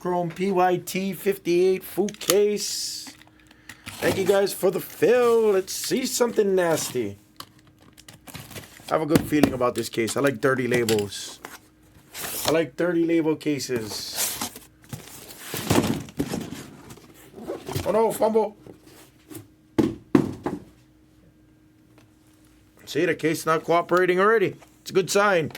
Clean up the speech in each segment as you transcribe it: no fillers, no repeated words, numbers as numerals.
Chrome PYT 58 full case. Thank you guys for the fill. Let's see something nasty. I have a good feeling about this case. I like dirty labels. I like 30 label cases. Oh no, fumble. See, the case not cooperating already. It's a good sign.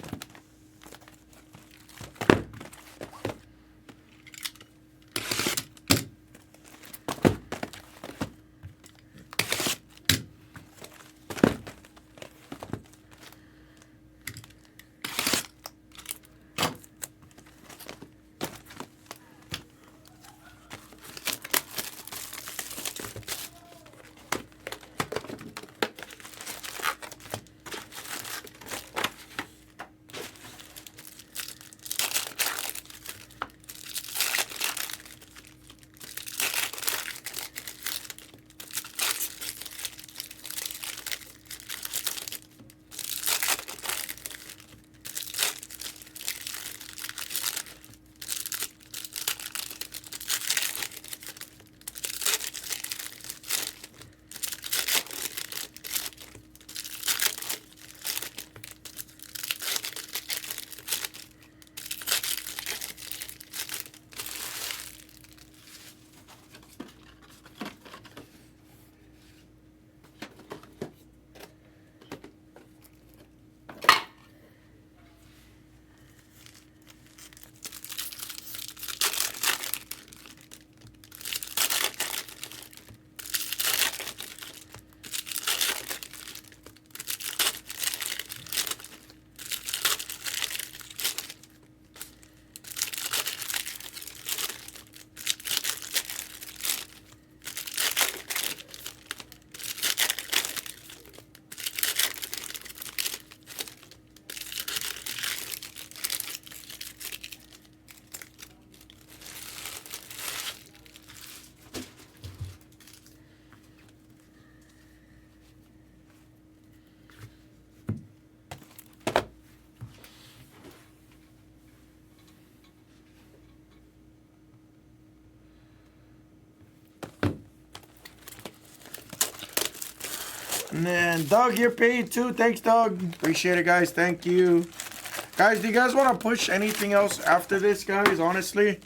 And then Doug, you're paid too. Thanks, Doug. Appreciate it, guys. Thank you. Guys, do you guys want to push anything else after this, guys? Honestly.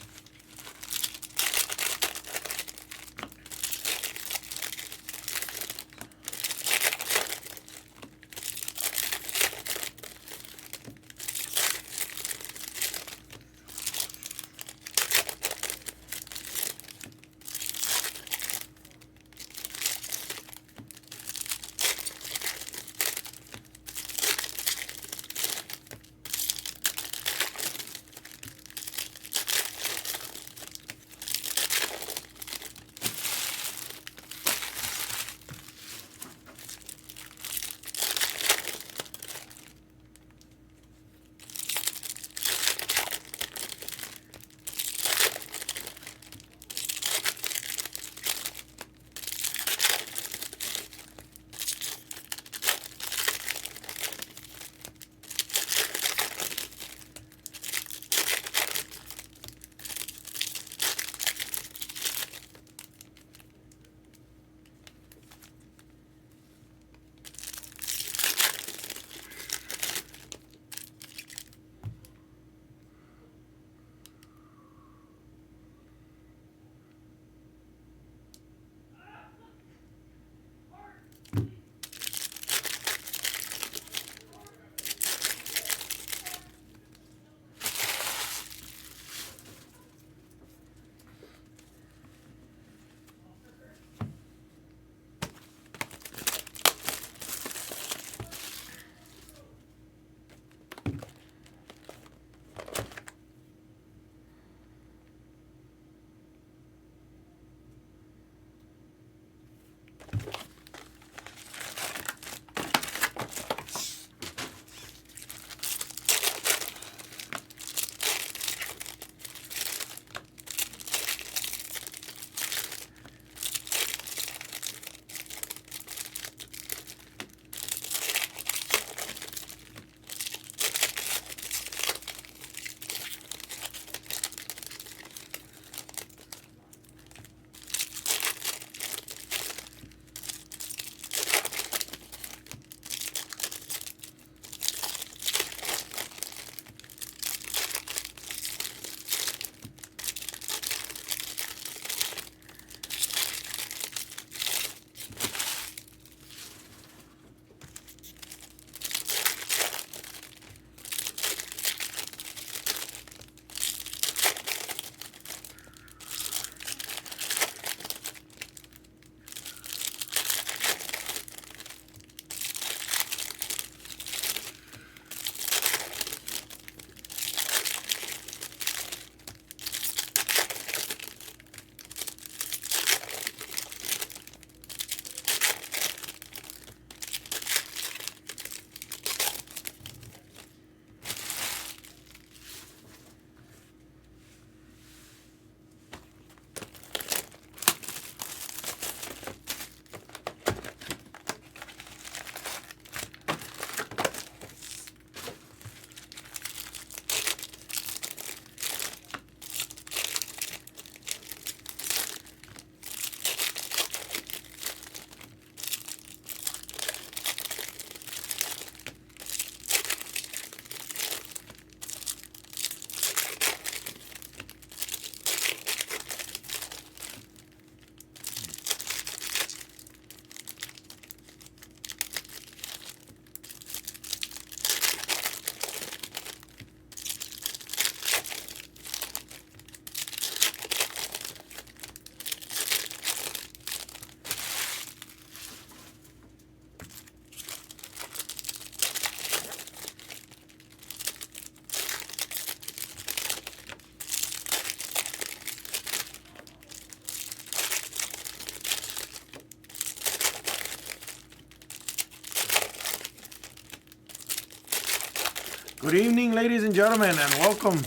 Good evening, ladies and gentlemen, and welcome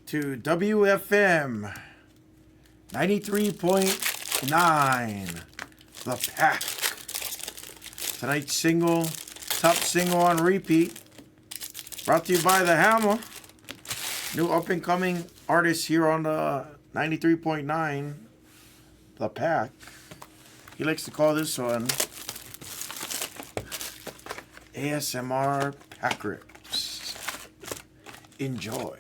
to WFM 93.9, The Pack. Tonight's single, top single on repeat, brought to you by The Hammer, new up-and-coming artist here on the 93.9, The Pack. He likes to call this one ASMR Pack Rips. Enjoy.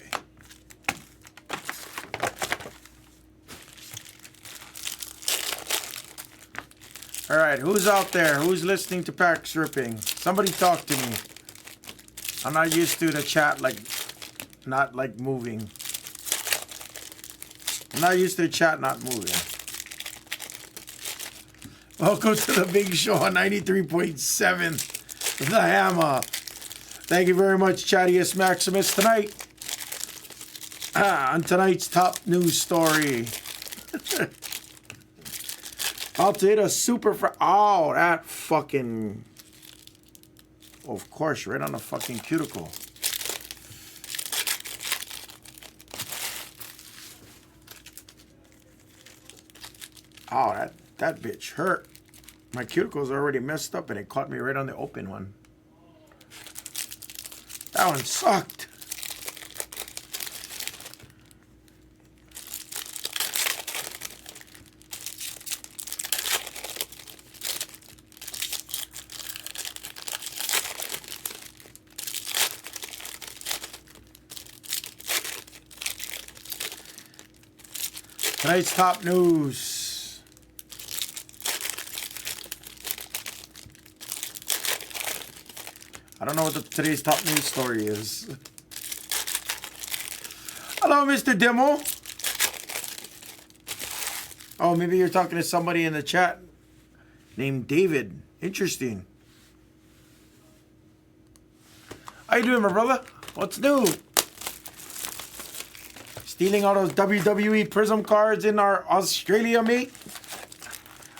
Alright, who's out there? Who's listening to Pack Ripping? Somebody talk to me. I'm not used to the chat not moving. I'm not used to the chat not moving. Welcome to the big show on 93.7. The Hammer. Thank you very much, Chattiest Maximus. Tonight, on tonight's top news story, I'll hit a super oh, that fucking, of course, right on the fucking cuticle. Oh, that bitch hurt. My cuticle's already messed up and it caught me right on the open one. That one sucked. Tonight's top news. I don't know what today's top news story is. Hello, Mr. Demo. Oh, maybe you're talking to somebody in the chat named David. Interesting. How you doing, my brother? What's new? Stealing all those WWE Prism cards in our Australia, mate?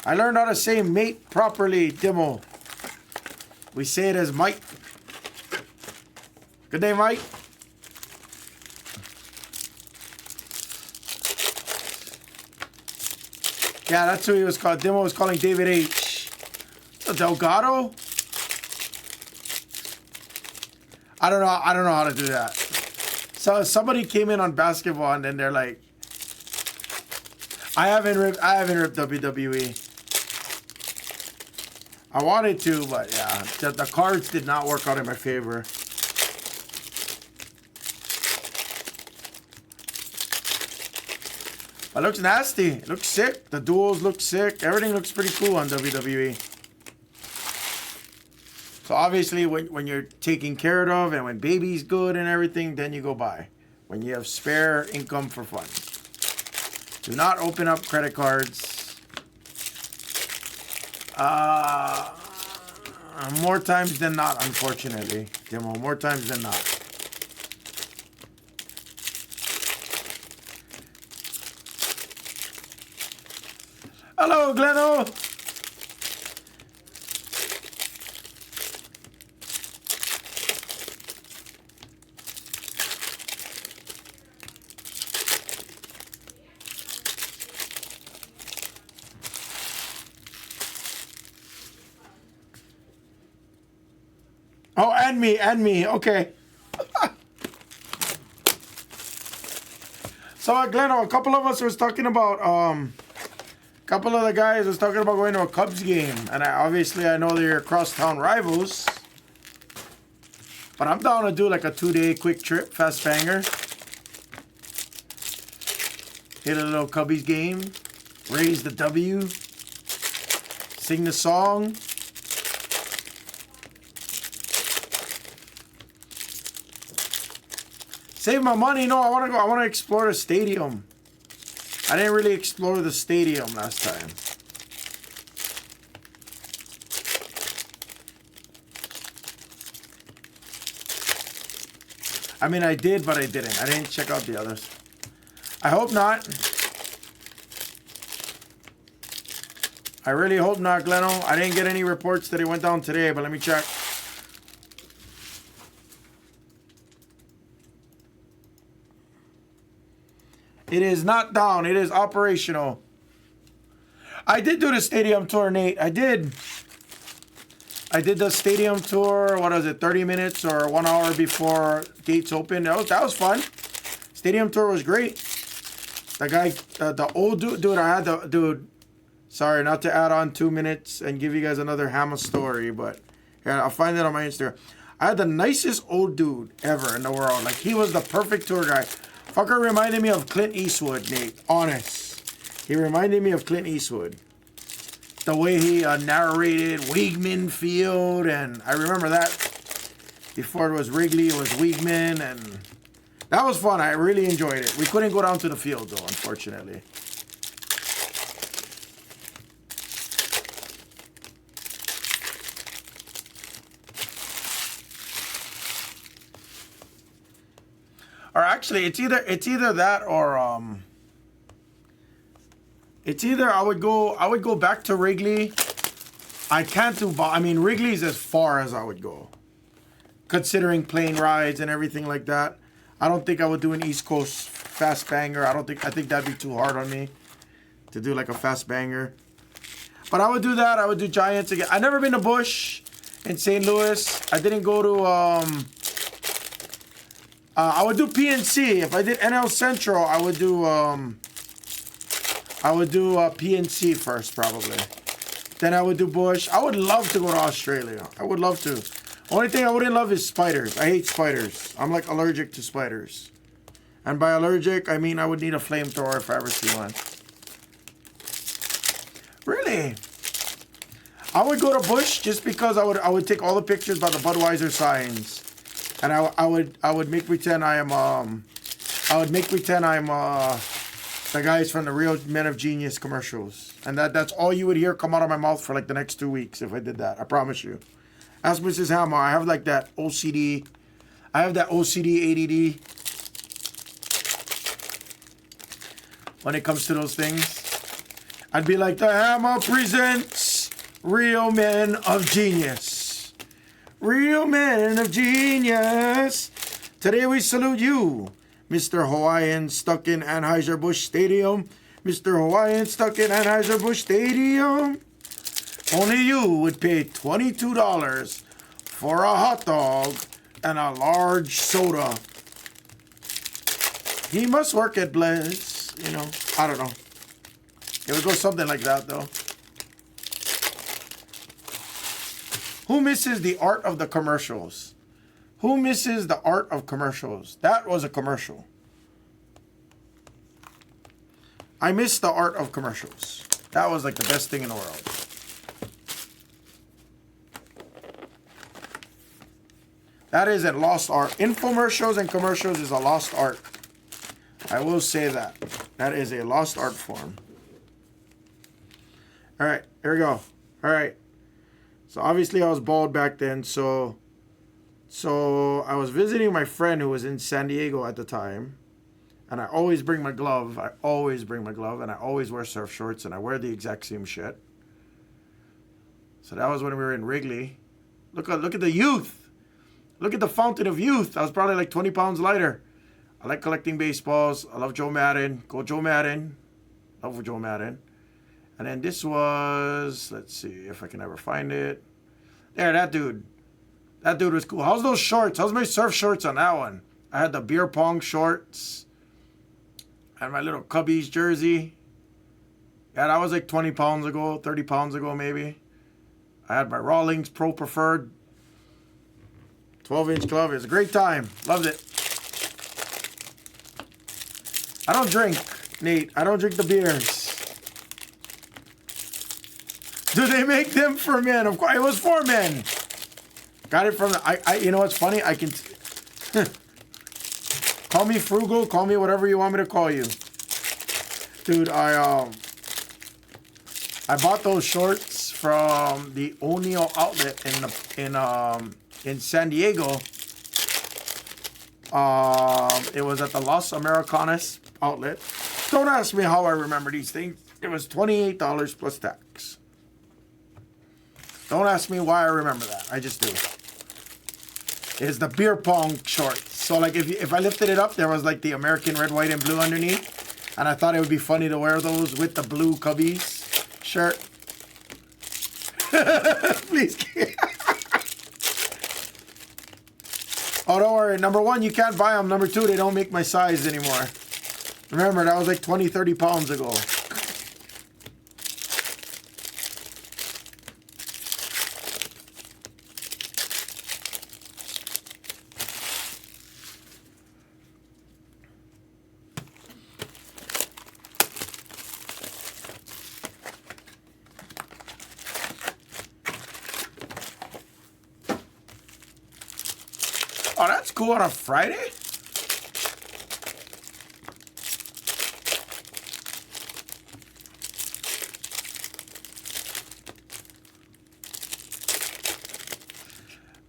I learned how to say mate properly, Demo. We say it as Mike. Good day, Mike. Yeah, that's who he was called. Demo was calling David H. Delgado? I don't know how to do that. So somebody came in on basketball and then they're like, I haven't ripped WWE. I wanted to, but yeah, the cards did not work out in my favor. It looks nasty. It looks sick. The duels look sick. Everything looks pretty cool on WWE. So obviously when you're taken care of and when baby's good and everything, then you go buy. When you have spare income for fun. Do not open up credit cards. More times than not, unfortunately. Demo, more times than not. Hello, Gleno. Oh, and me, okay. So, Gleno, a couple of us was talking about, couple of the guys was talking about going to a Cubs game, and obviously I know they're crosstown rivals, but I'm down to do like a 2-day quick trip, fast banger. Hit a little Cubbies game, raise the W, sing the song. Save my money. No, I want to explore the stadium. I didn't really explore the stadium last time. I mean, I did, but I didn't. I didn't check out the others. I hope not. I really hope not, Gleno. I didn't get any reports that it went down today, but let me check. It is not down. It is operational. I did do the stadium tour, Nate. I did the stadium tour. What was it? 30 minutes or 1 hour before gates opened. That was fun. Stadium tour was great. The guy, the old dude, I had the dude. Sorry, not to add on 2 minutes and give you guys another Hammer story, but yeah, I'll find it on my Instagram. I had the nicest old dude ever in the world. Like, he was the perfect tour guide. Fucker reminded me of Clint Eastwood, Nate. Honest. He reminded me of Clint Eastwood. The way he narrated Weigman Field, and I remember that. Before it was Wrigley, it was Weigman, and that was fun. I really enjoyed it. We couldn't go down to the field, though, unfortunately. Or actually, it's either that or it's either I would go back to Wrigley. I can't do. I mean, Wrigley's as far as I would go, considering plane rides and everything like that. I don't think I would do an East Coast fast banger. I think that'd be too hard on me to do like a fast banger. But I would do that. I would do Giants again. I've never been to Busch in St. Louis. I didn't go to. I would do PNC. If I did NL Central, I would do PNC first, probably. Then I would do Busch. I would love to go to Australia. I would love to. Only thing I wouldn't love is spiders. I hate spiders. I'm like allergic to spiders. And by allergic, I mean I would need a flamethrower if I ever see one. Really? I would go to Busch just because I would take all the pictures by the Budweiser signs. And I would make pretend I am the guys from the Real Men of Genius commercials. And that's all you would hear come out of my mouth for like the next 2 weeks if I did that. I promise you. Ask Mrs. Hammer. I have like that OCD. I have that OCD ADD when it comes to those things. I'd be like, the Hammer presents Real Men of Genius. Real Men of Genius. Today we salute you, Mr. Hawaiian stuck in Anheuser-Busch Stadium. Mr. Hawaiian stuck in Anheuser-Busch Stadium. Only you would pay $22 for a hot dog and a large soda. He must work at Bless, you know. I don't know. It would go something like that, though. Who misses the art of the commercials? Who misses the art of commercials? That was a commercial. I miss the art of commercials. That was like the best thing in the world. That is a lost art. Infomercials and commercials is a lost art. I will say that. That is a lost art form. All right, here we go. All right. So obviously I was bald back then. So I was visiting my friend who was in San Diego at the time. And I always bring my glove. And I always wear surf shorts. And I wear the exact same shit. So that was when we were in Wrigley. Look at the youth. Look at the fountain of youth. I was probably like 20 pounds lighter. I like collecting baseballs. I love Joe Madden. Go Joe Madden. Love Joe Madden. And then this was, let's see if I can ever find it. There, that dude. That dude was cool. How's those shorts? How's my surf shorts on that one? I had the beer pong shorts. I had my little Cubbies jersey. Yeah, that was like 20 pounds ago, 30 pounds ago maybe. I had my Rawlings Pro Preferred 12-inch glove. It was a great time. Loved it. I don't drink, Nate. I don't drink the beers. Do they make them for men? Of course, it was for men. Got it from the, you know what's funny? I can, call me frugal, call me whatever you want me to call you. Dude, I bought those shorts from the O'Neill outlet in San Diego. It was at the Los Americanas outlet. Don't ask me how I remember these things. It was $28 plus tax. Don't ask me why I remember that. I just do. It's the beer pong shorts. So like if I lifted it up, there was like the American red, white, and blue underneath. And I thought it would be funny to wear those with the blue Cubbies shirt. Please. Oh, don't worry. Number one, you can't buy them. Number two, they don't make my size anymore. Remember, that was like 20, 30 pounds ago. Oh, that's cool on a Friday?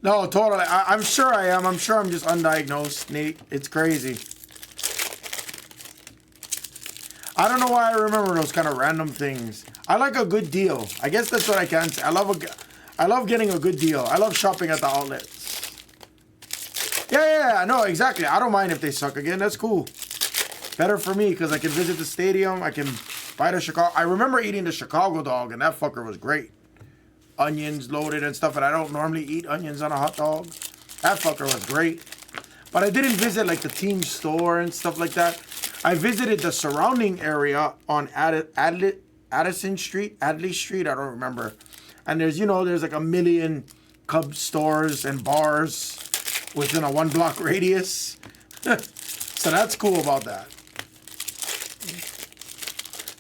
No, totally. I'm sure I am. I'm sure I'm just undiagnosed, Nate. It's crazy. I don't know why I remember those kind of random things. I like a good deal. I guess that's what I can say. I love getting a good deal. I love shopping at the outlets. Yeah, no, exactly. I don't mind if they suck again. That's cool. Better for me because I can visit the stadium. I can buy the Chicago. I remember eating the Chicago dog, and that fucker was great. Onions loaded and stuff, and I don't normally eat onions on a hot dog. That fucker was great. But I didn't visit like the team store and stuff like that. I visited the surrounding area on Addison Street, Adley Street, I don't remember. And there's like a million Cub stores and bars within a 1 block radius. So that's cool about that.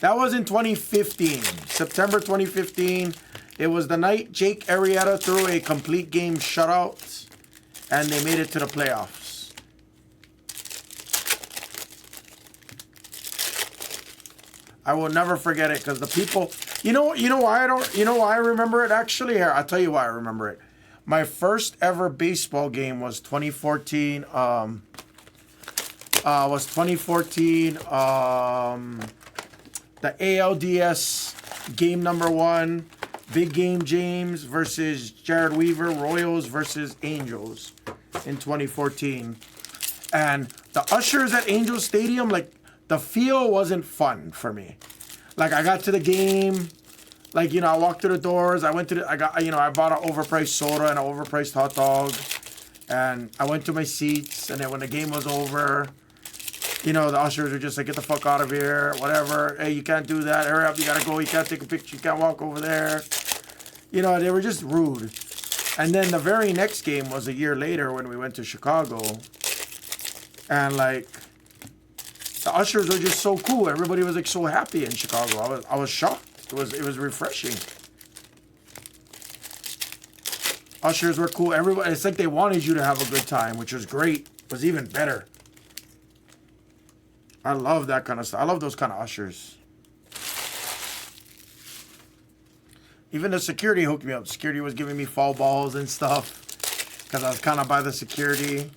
That was in 2015, September 2015. It was the night Jake Arrieta threw a complete game shutout, and they made it to the playoffs. I will never forget it because the people, you know why I remember it actually? Here, I'll tell you why I remember it. My first ever baseball game was 2014. The ALDS game number 1, Big Game James versus Jared Weaver, Royals versus Angels in 2014. And the ushers at Angels Stadium, like the feel wasn't fun for me. Like I got to the game. Like, I walked through the doors. I bought an overpriced soda and an overpriced hot dog. And I went to my seats. And then when the game was over, the ushers were just like, get the fuck out of here, whatever. Hey, you can't do that. Hurry up, you gotta go. You can't take a picture. You can't walk over there. They were just rude. And then the very next game was a year later when we went to Chicago. And, like, the ushers were just so cool. Everybody was, like, so happy in Chicago. I was shocked. It was refreshing. Ushers were cool. Everybody, it's like they wanted you to have a good time, which was great. It was even better. I love that kind of stuff. I love those kind of ushers. Even the security hooked me up. Security was giving me foul balls and stuff because I was kind of by the security.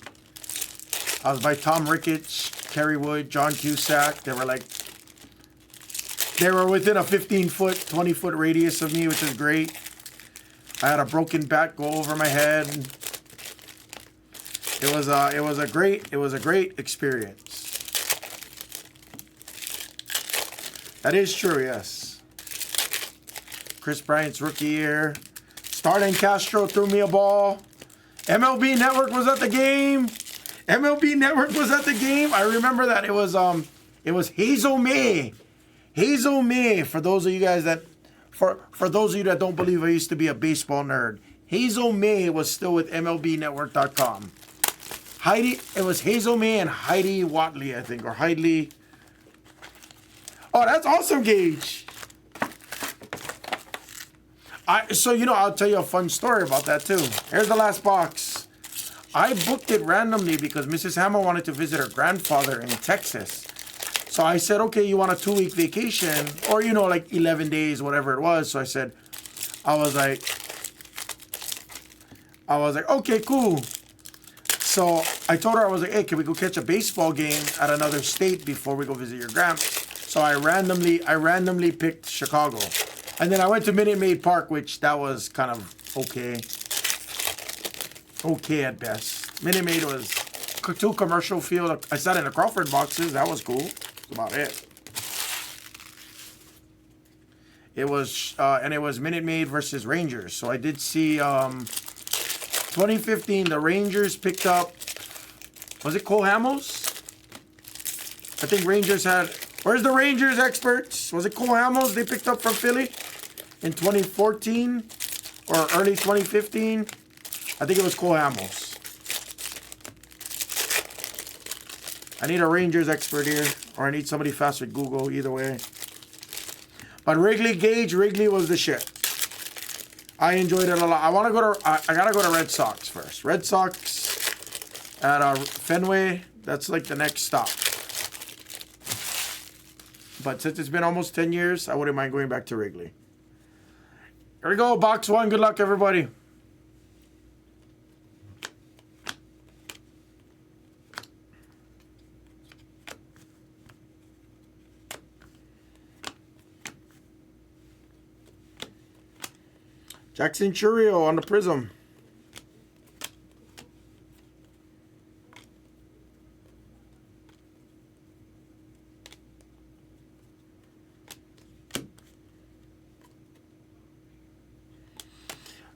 I was by Tom Ricketts, Kerry Wood, John Cusack. They were within a 15-foot, 20-foot radius of me, which is great. I had a broken bat go over my head. It was a great experience. That is true, yes. Chris Bryant's rookie year. Starlin Castro threw me a ball. MLB Network was at the game. I remember that. It was Hazel May. Hazel May, for those of you guys that don't believe I used to be a baseball nerd. Hazel May was still with MLBnetwork.com. It was Hazel May and Heidi Watley, I think, or Heidley. Oh, that's awesome, Gage. I'll tell you a fun story about that, too. Here's the last box. I booked it randomly because Mrs. Hammer wanted to visit her grandfather in Texas. So I said, okay, you want a 2-week vacation? Or, like 11 days, whatever it was. So I was like, okay, cool. So I told her, I was like, hey, can we go catch a baseball game at another state before we go visit your grandpa? So I randomly picked Chicago. And then I went to Minute Maid Park, which that was kind of okay. Okay at best. Minute Maid was 2 commercial field. I sat in the Crawford boxes. That was cool. That's about it. It was and it was Minute Maid versus Rangers. So I did see 2015 the Rangers picked up, was it Cole Hamels? I think Rangers had, where's the Rangers experts? Was it Cole Hamels they picked up from Philly in 2014 or early 2015? I think it was Cole Hamels. I need a Rangers expert here, or I need somebody fast with Google, either way. But Wrigley was the shit. I enjoyed it a lot. I want to go to, I gotta go to Red Sox first. Red Sox at Fenway, that's like the next stop. But since it's been almost 10 years, I wouldn't mind going back to Wrigley. Here we go, box one. Good luck, everybody. Jackson Churio on the Prism.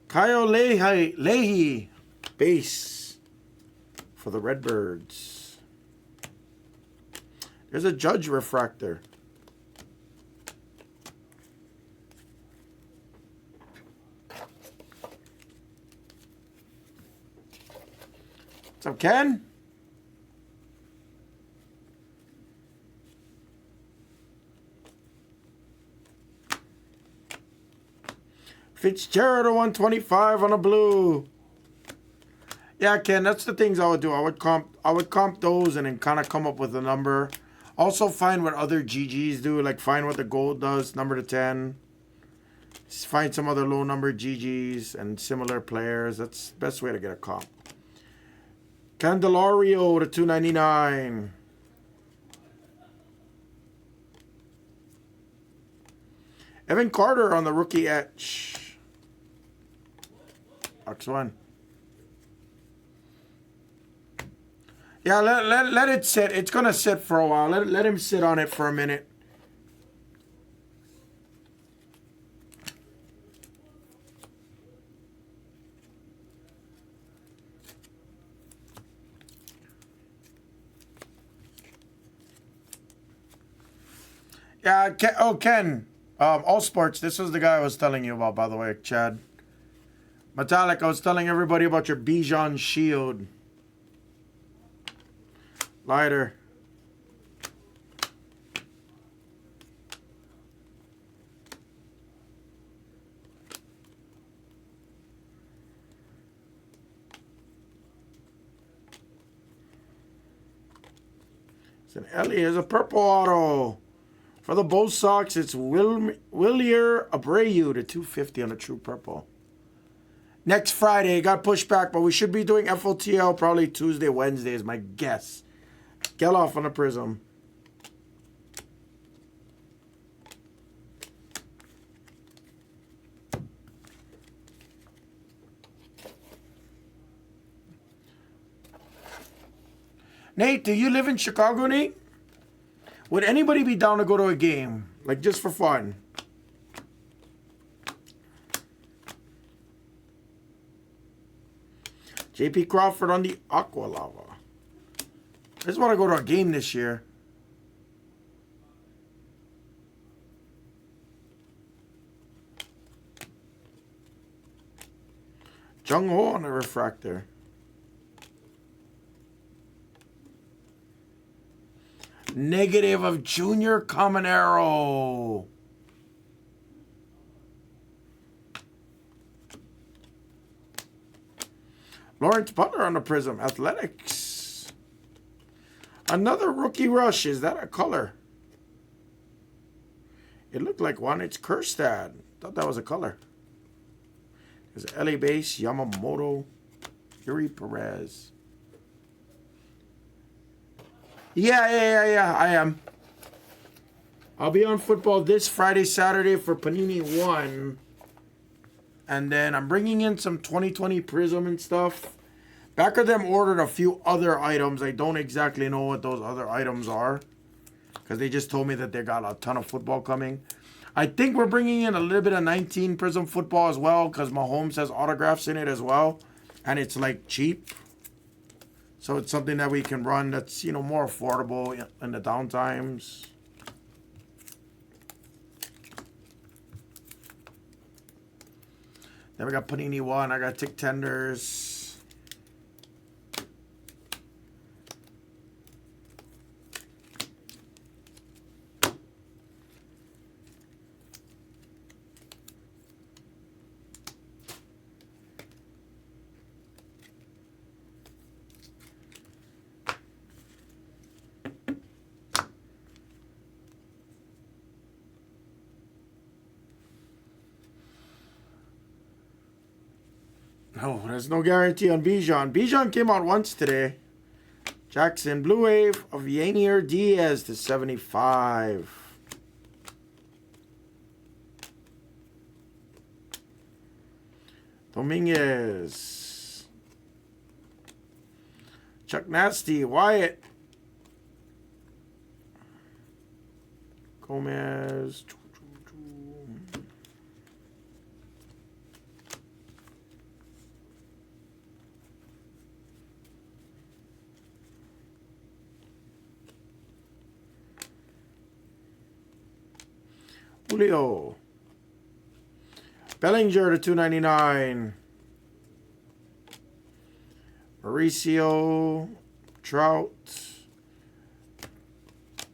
Kyle Leahy, base for the Redbirds. There's a Judge refractor. What's up, Ken? Fitzgerald 125 on a blue. Yeah, Ken, that's the things I would do. I would comp those and then kind of come up with a number. Also find what other GGs do, like find what the gold does, number to 10. Find some other low number GGs and similar players. That's the best way to get a comp. Candelario to 299. Evan Carter on the rookie etch. Box one. Yeah, let it sit. It's going to sit for a while. Let him sit on it for a minute. Yeah, Ken. All Sports. This was the guy I was telling you about, by the way, Chad. Metallic, I was telling everybody about your Bijan Shield. Lighter. It's an Ellie. Here's a purple auto. For the Bo Sox, it's Willier Abreu to 250 on a true purple. Next Friday, got pushed back, but we should be doing FOTL probably Tuesday, Wednesday is my guess. Get off on the Prism. Nate, do you live in Chicago, Nate? Would anybody be down to go to a game? Like, just for fun? JP Crawford on the Aqua Lava. I just want to go to a game this year. Jung Ho on the refractor. Negative of Junior Caminero. Lawrence Butler on the Prism. Athletics. Another rookie rush. Is that a color? It looked like one. It's Kerstad. Thought that was a color. There's LA base. Yamamoto. Yuri Perez. Yeah. I am. I'll be on football this Friday, Saturday for Panini 1. And then I'm bringing in some 2020 Prism and stuff. Back of them ordered a few other items. I don't exactly know what those other items are, because they just told me that they got a ton of football coming. I think we're bringing in a little bit of 19 Prism football as well because Mahomes has autographs in it as well. And it's like cheap. So it's something that we can run that's, you know, more affordable in the down times. Then we got Panini 1. I got Tick Tenders. No, there's no guarantee on Bijan. Bijan came out once today. Jackson, Blue Wave of Yanier Diaz to 75. Dominguez. Chuck Nasty, Wyatt. Gomez. Julio. Bellinger to 299. Mauricio. Trout.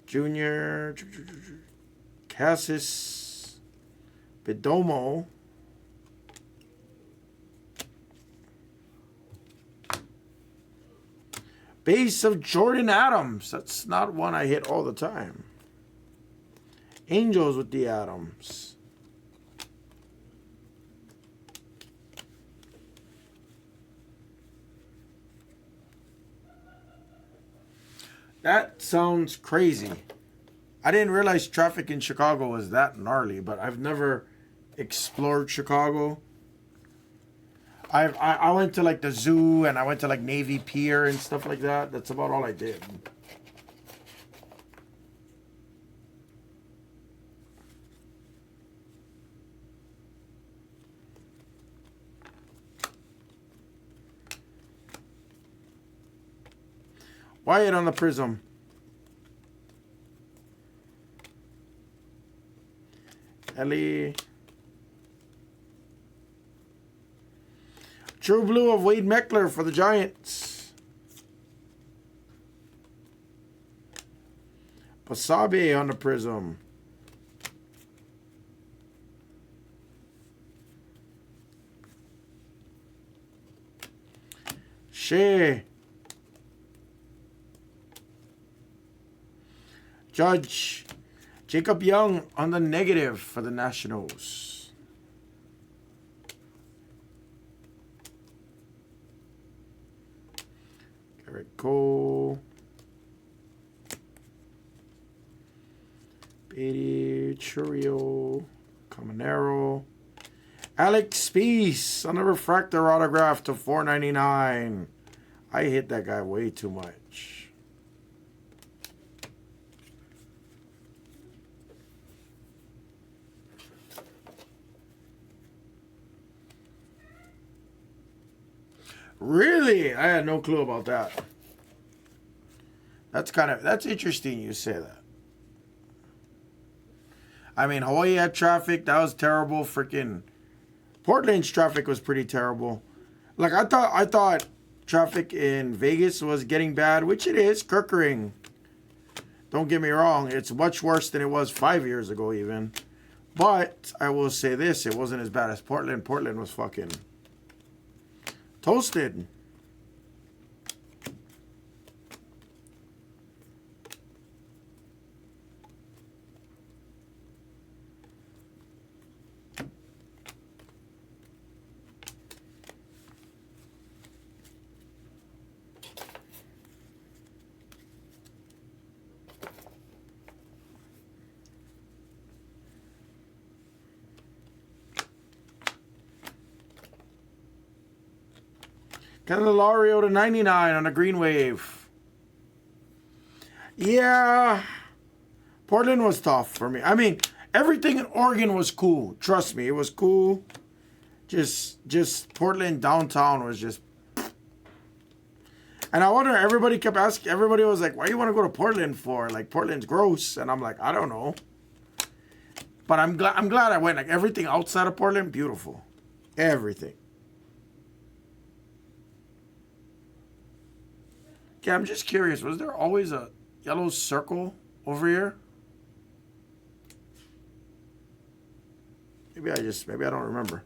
Junior. Cassis. Bidomo. Base of Jordan Adams. That's not one I hit all the time. Angels with the Adams. That sounds crazy. I didn't realize traffic in Chicago was that gnarly, but I've never explored Chicago. I went to like the zoo and I went to like Navy Pier and stuff like that. That's about all I did. Wyatt on the Prism. Ellie. True Blue of Wade Meckler for the Giants. Basabe on the Prism. Shea. Judge. Jacob Young on the negative for the Nationals. Garrett Cole. Beatty. Churio. Caminero. Alex Speece on the refractor autograph to 499. I hit that guy way too much. Really? I had no clue about that. That's interesting you say that. I mean, Hawaii had traffic. That was terrible. Freaking Portland's traffic was pretty terrible. Like I thought traffic in Vegas was getting bad, which it is. Kirkering. Don't get me wrong. It's much worse than it was 5 years ago even. But I will say this. It wasn't as bad as Portland. Portland was fucking toasted. Candelario to 99 on a green wave. Yeah. Portland was tough for me. I mean, Everything in Oregon was cool. Trust me, it was cool. Just Portland downtown was just. And I wonder, everybody kept asking, everybody was like, why do you want to go to Portland for? Like, Portland's gross. And I'm like, I don't know. But I'm glad I went. Like, everything outside of Portland, beautiful. Everything. Okay, I'm just curious. Was there always a yellow circle over here? Maybe I don't remember.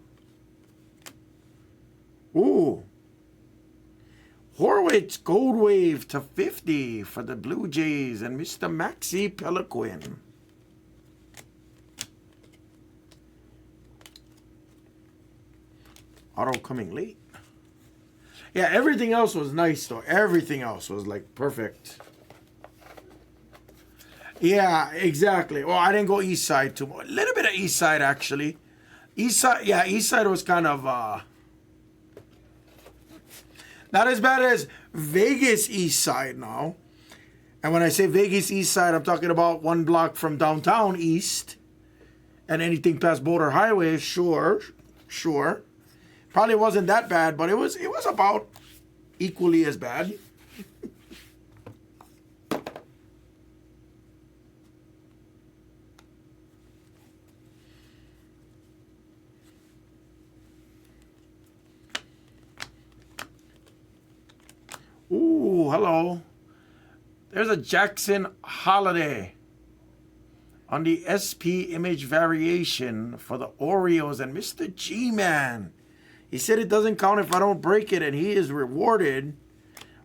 Ooh. Horwitz Gold Wave to 50 for the Blue Jays and Mr. Maxi Peliquin. Auto coming late. Yeah, everything else was nice though. Everything else was like perfect. Yeah, exactly. Well, I didn't go east side too much. A little bit of east side actually. East side, yeah, east side was kind of not as bad as Vegas east side now. And when I say Vegas east side, I'm talking about 1 block from downtown east. And anything past Boulder Highway, sure. Probably wasn't that bad, but it was about equally as bad. Ooh, hello. There's a Jackson Holiday on the SP image variation for the Orioles and Mr. G-Man. He said it doesn't count if I don't break it, and he is rewarded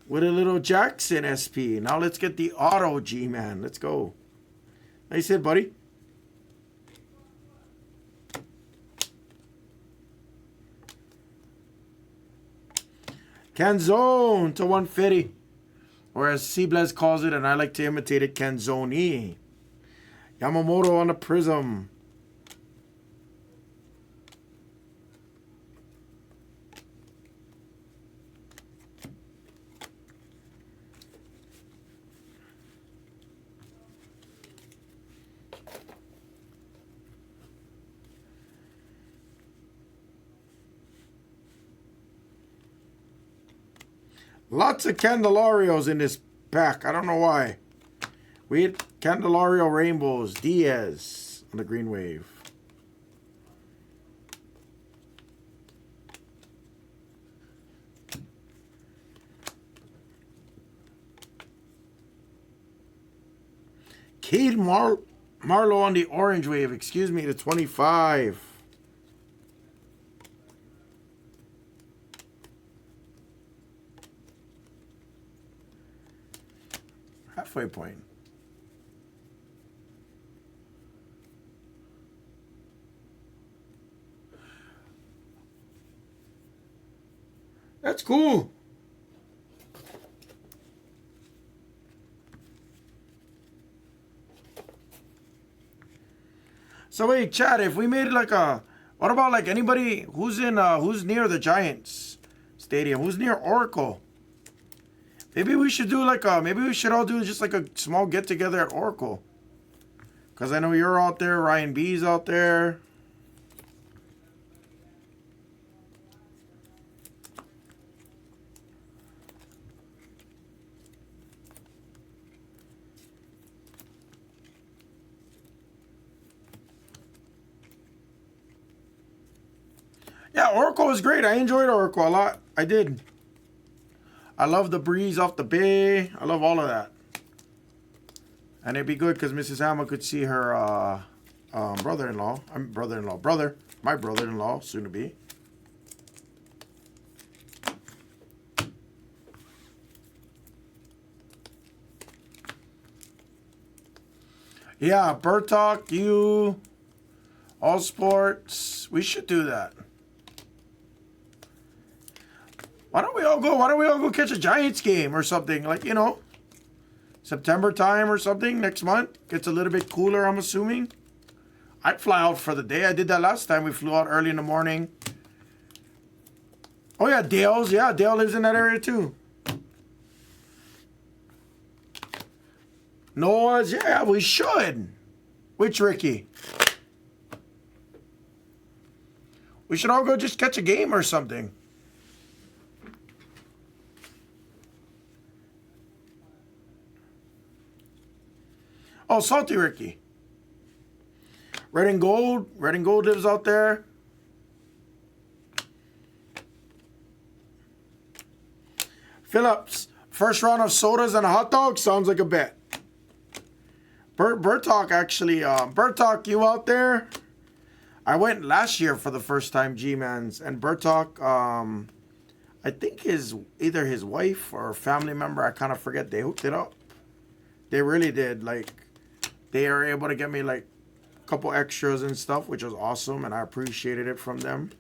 with a little Jackson SP. Now let's get the auto G-Man. Let's go. Nice hit, buddy. Canzone to 150. Or as Seablez calls it, and I like to imitate it, Canzoni. Yamamoto on the Prism. Lots of Candelarios in this pack. I don't know why. We had Candelario Rainbows. Diaz on the Green Wave. Cade Marlowe on the Orange Wave. Excuse me, to 25. Halfway point. That's cool. So wait, Chad, if we made like a, what about like anybody who's in who's near the Giants stadium, who's near Oracle? Maybe we should do like a, maybe we should all do just like a small get together at Oracle. Cause I know you're out there, Ryan B's out there. Yeah, Oracle was great. I enjoyed Oracle a lot. I did. I love the breeze off the bay. I love all of that. And it'd be good because Mrs. Alma could see her brother-in-law. My brother-in-law, soon to be. Yeah, Bertok, you, All Sports. We should do that. Why don't we all go catch a Giants game or something? Like, you know, September time or something next month. Gets a little bit cooler, I'm assuming. I'd fly out for the day. I did that last time. We flew out early in the morning. Oh, yeah, Dale's. Yeah, Dale lives in that area, too. Noah's. Yeah, we should. Which Ricky? We should all go just catch a game or something. Oh, Salty Ricky. Red and Gold. Red and Gold lives out there. Phillips. First round of sodas and a hot dog. Sounds like a bet. Bertok actually. Bertok, you out there? I went last year for the first time, G-Mans. And Bertok, I think either his wife or family member, I kind of forget, they hooked it up. They really did. Like, they were able to get me like a couple extras and stuff, which was awesome. And I appreciated it from them.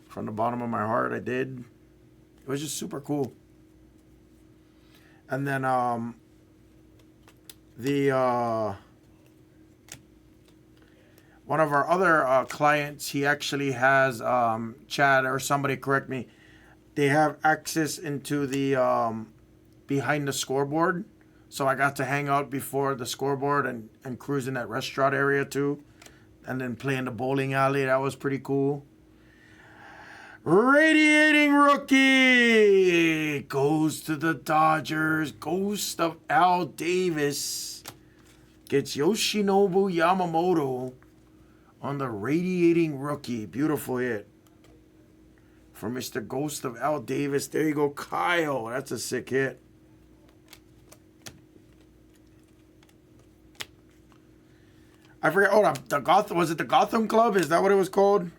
From the bottom of my heart, I did. It was just super cool. And then one of our other clients, he actually has Chad or somebody correct me. They have access into the behind the scoreboard, so I got to hang out before the scoreboard and cruise in that restaurant area too, and then play in the bowling alley. That was pretty cool. Radiating rookie goes to the Dodgers. Ghost of Al Davis gets Yoshinobu Yamamoto on the radiating rookie. Beautiful hit from Mr. Ghost of Al Davis. There you go, Kyle. That's a sick hit. I forget. Oh, the Gotham, was it the Gotham Club? Is that what it was called?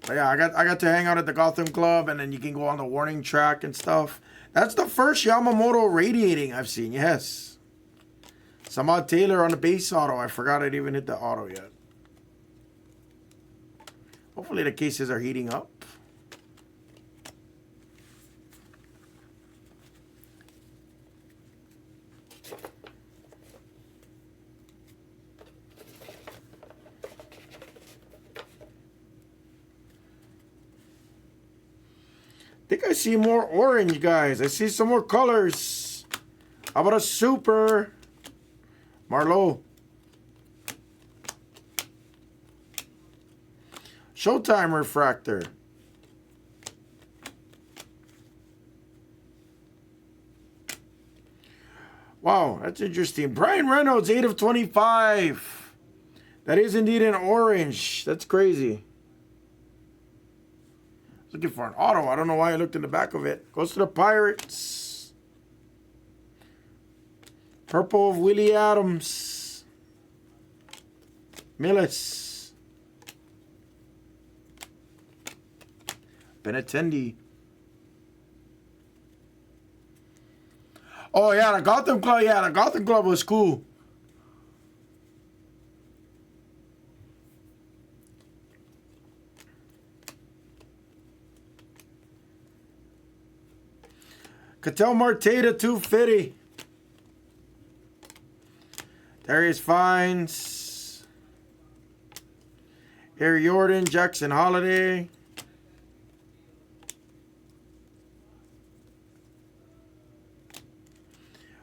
But yeah, I got to hang out at the Gotham Club, and then you can go on the warning track and stuff. That's the first Yamamoto radiating I've seen. Yes. Samad Taylor on the base auto. I forgot I'd even hit the auto yet. Hopefully the cases are heating up. I think I see more orange, guys. I see some more colors. How about a super? Marlowe. Showtime refractor. Wow, that's interesting. Brian Reynolds, 8 of 25. That is indeed an orange. That's crazy. Looking for an auto. I don't know why I looked in the back of it. Goes to the Pirates. Purple of Willie Adams. Millis. Benintendi. Oh, yeah, the Gotham Club. Yeah, the Gotham Club was cool. Ketel Marte to 250. Darius Fines. Harry Jordan, Jackson Holiday.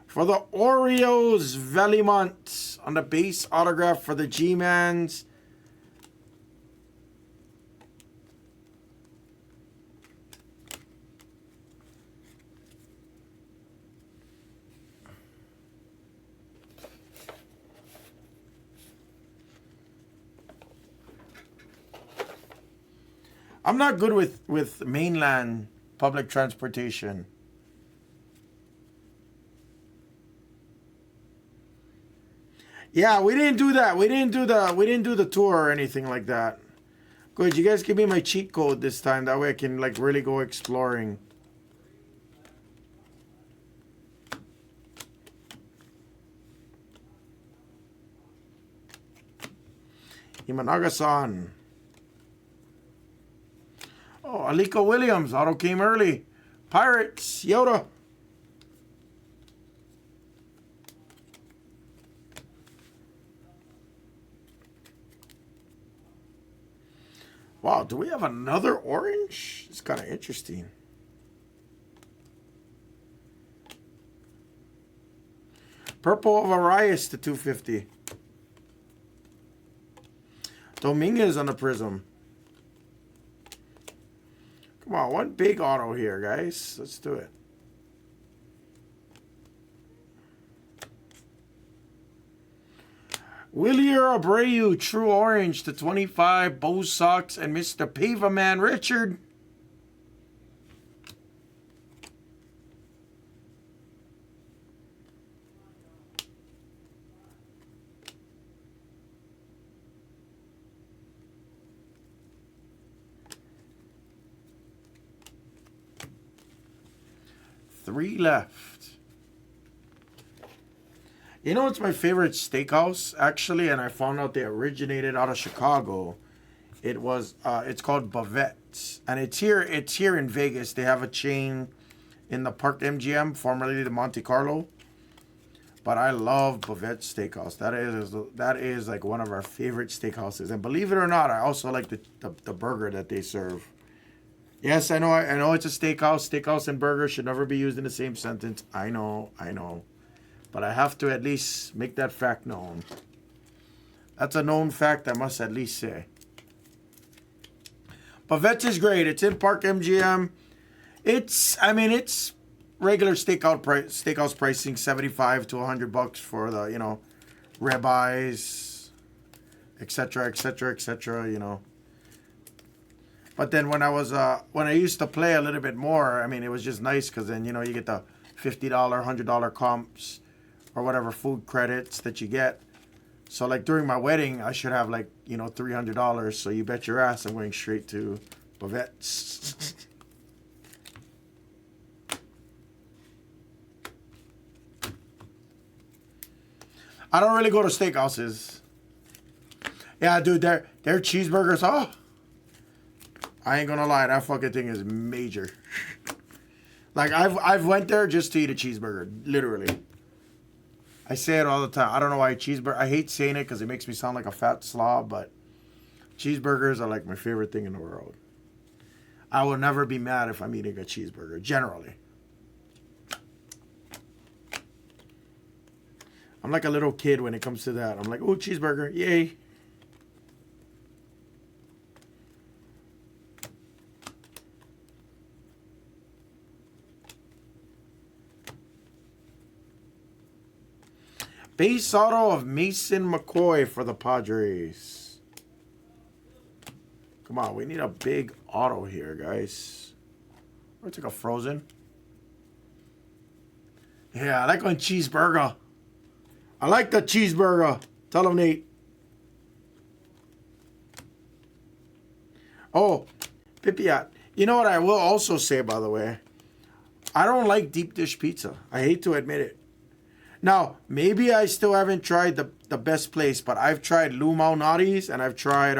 For the Orioles, Velimont on the base autograph for the G-Mans. I'm not good with mainland public transportation. Yeah, we didn't do that. We didn't do the tour or anything like that. Good, you guys give me my cheat code this time. That way I can like really go exploring. Imanaga-san. Oh, Aliko Williams. Auto came early. Pirates. Yoda. Wow, do we have another orange? It's kind of interesting. Purple of Arias to 250. Dominguez on the prism. Come on, one big auto here, guys. Let's do it. Willier Abreu, True Orange to 25, Bo Sox, and Mr. Paverman Richard. Three left. You know what's my favorite steakhouse, actually? And I found out they originated out of Chicago. It's called Bavette's. And it's here in Vegas. They have a chain in the Park MGM, formerly the Monte Carlo. But I love Bavette's Steakhouse. That is like one of our favorite steakhouses. And believe it or not, I also like the burger that they serve. Yes, I know it's a steakhouse. Steakhouse and burger should never be used in the same sentence. I know. But I have to at least make that fact known. That's a known fact I must at least say. Bavette's is great. It's in Park MGM. It's regular steakhouse pricing, $75 to $100 for the, ribeyes, etc. But then when I used to play a little bit more, it was just nice because then, you get the $50, $100 comps or whatever food credits that you get. So like during my wedding, I should have like, $300. So you bet your ass I'm going straight to Bavette's. I don't really go to steakhouses. Yeah, dude, their cheeseburgers, oh. I ain't gonna lie, that fucking thing is major. Like, I've went there just to eat a cheeseburger, literally. I say it all the time. I don't know why I hate saying it because it makes me sound like a fat slob, but cheeseburgers are like my favorite thing in the world. I will never be mad if I'm eating a cheeseburger, generally. I'm like a little kid when it comes to that. I'm like, oh, cheeseburger, yay. Base auto of Mason McCoy for the Padres. Come on, we need a big auto here, guys. Or take a frozen. Yeah, I like one cheeseburger. I like the cheeseburger. Tell him, Nate. Oh, Pipiat. You know what I will also say, by the way? I don't like deep dish pizza. I hate to admit it. Now, maybe I still haven't tried the best place, but I've tried Lou Malnati's and I've tried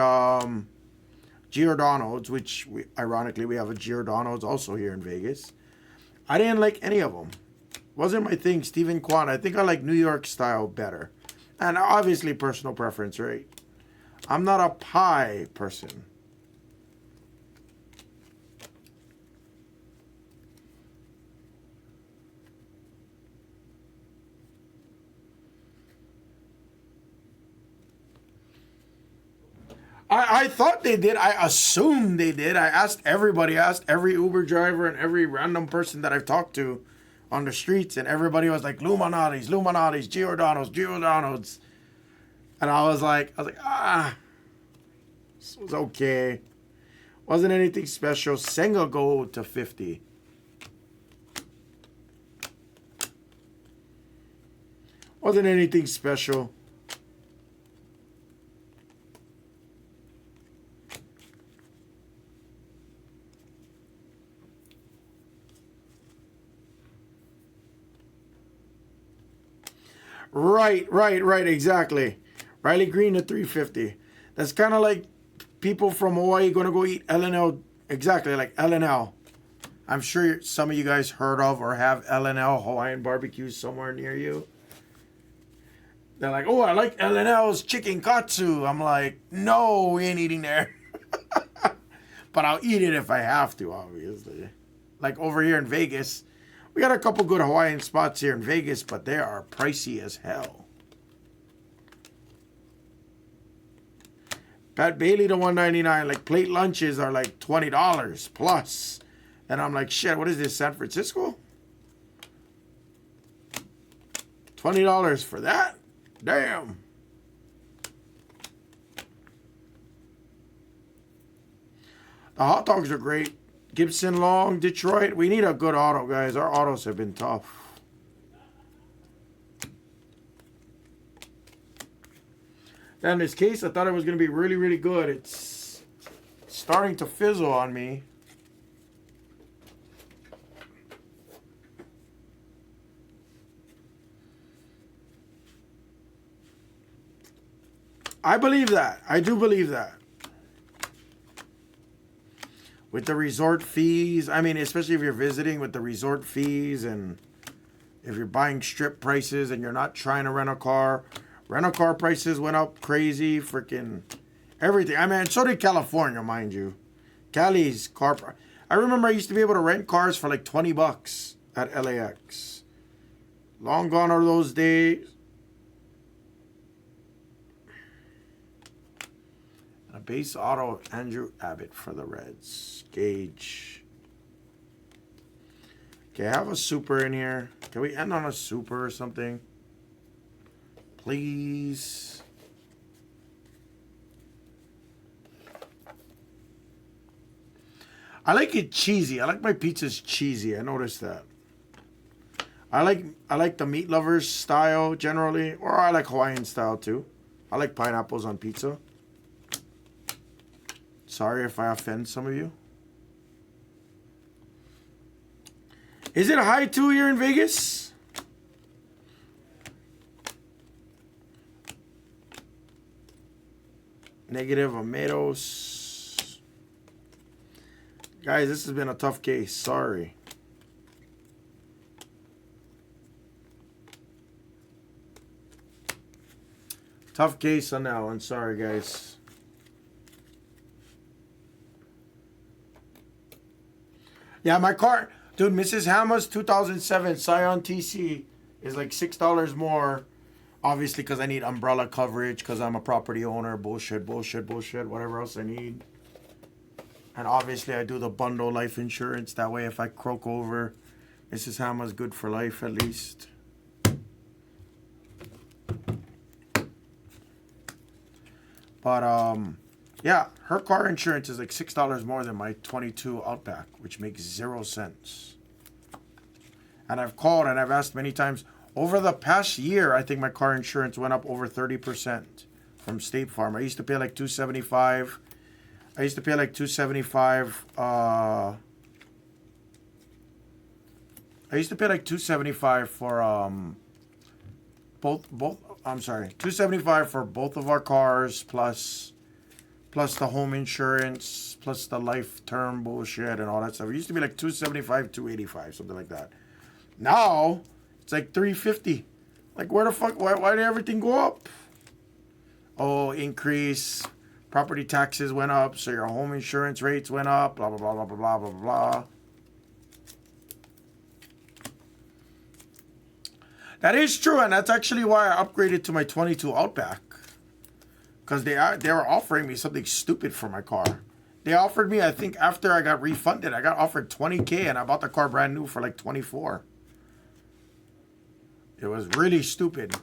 Giordano's, which ironically we have a Giordano's also here in Vegas. I didn't like any of them. Wasn't my thing. Stephen Kwan. I think I like New York style better. And obviously personal preference, right? I'm not a pie person. I thought they did. I assumed they did. I asked everybody. I asked every Uber driver and every random person that I've talked to on the streets, and everybody was like, Luminati's, Giordano's. And I was like, this was okay. Wasn't anything special. Senga go to 50. Wasn't anything special. Right, exactly. Riley Green to 350. That's kind of like people from Hawaii going to go eat L&L. Exactly, like L&L. I'm sure some of you guys heard of or have L&L Hawaiian barbecue somewhere near you. They're like, oh, I like L&L's chicken katsu. I'm like, no, we ain't eating there. But I'll eat it if I have to, obviously. Like over here in Vegas, we got a couple good Hawaiian spots here in Vegas, but they are pricey as hell. Pat Bailey to $1.99. Like plate lunches are like $20 plus. And I'm like, shit, what is this, San Francisco? $20 for that? Damn. The hot dogs are great. Gibson Long, Detroit. We need a good auto, guys. Our autos have been tough. In this case, I thought it was going to be really, really good. It's starting to fizzle on me. I believe that. I do believe that. With the resort fees, I mean, especially if you're visiting with the resort fees and if you're buying strip prices and you're not trying to rent a car. Rental car prices went up crazy. Freaking everything. I mean, so did California, mind you. Cali's car. I remember I used to be able to rent cars for like $20 at LAX. Long gone are those days. A base auto of Andrew Abbott for the Reds. Gage. Okay, I have a super in here. Can we end on a super or something? Please. I like it cheesy. I like my pizzas cheesy. I noticed that. I like the meat lovers style generally, or I like Hawaiian style too. I like pineapples on pizza. Sorry if I offend some of you. Is it a high 2 here in Vegas? Negative Amados. Guys, this has been a tough case. Sorry. Tough case on that one. Sorry, guys. Yeah, my car, dude, Mrs. Hammer's 2007 Scion TC is like $6 more. Obviously, because I need umbrella coverage, because I'm a property owner. Bullshit, bullshit, bullshit. Whatever else I need. And obviously, I do the bundle life insurance. That way, if I croak over, Mrs. Hammer's good for life, at least. But, yeah, her car insurance is like $6 more than my 22 Outback, which makes 0 sense. And I've called and I've asked many times. Over the past year, I think my car insurance went up over 30% from State Farm. I used to pay like $275. I used to pay like $275. I used to pay like $275 for both. I'm sorry, $275 for both of our cars plus the home insurance plus the life term bullshit and all that stuff. It used to be like $275, $285, something like that. Now it's like $350. Like, where the fuck? Why did everything go up? Oh, increase. Property taxes went up, so your home insurance rates went up. Blah blah blah blah blah blah blah blah. That is true, and that's actually why I upgraded to my 22 Outback. Because they were offering me something stupid for my car. They offered me, I think, after I got refunded, I got offered $20K, and I bought the car brand new for like $24. It was really stupid.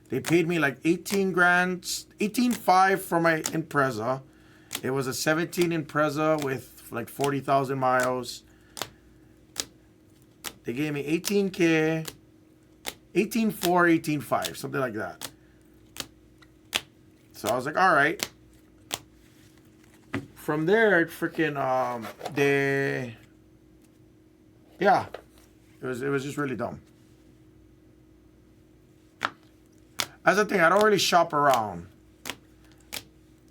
They paid me like 18 grand, 18.5 for my Impreza. It was a 17 Impreza with like 40,000 miles. They gave me 18K, 18.4, 18.5, something like that. So I was like, all right. From there, it freaking yeah, it was just really dumb. That's the thing. I don't really shop around,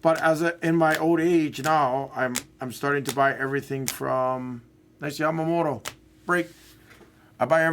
but in my old age now, I'm starting to buy everything from nice Yamamoto break. I buy everything.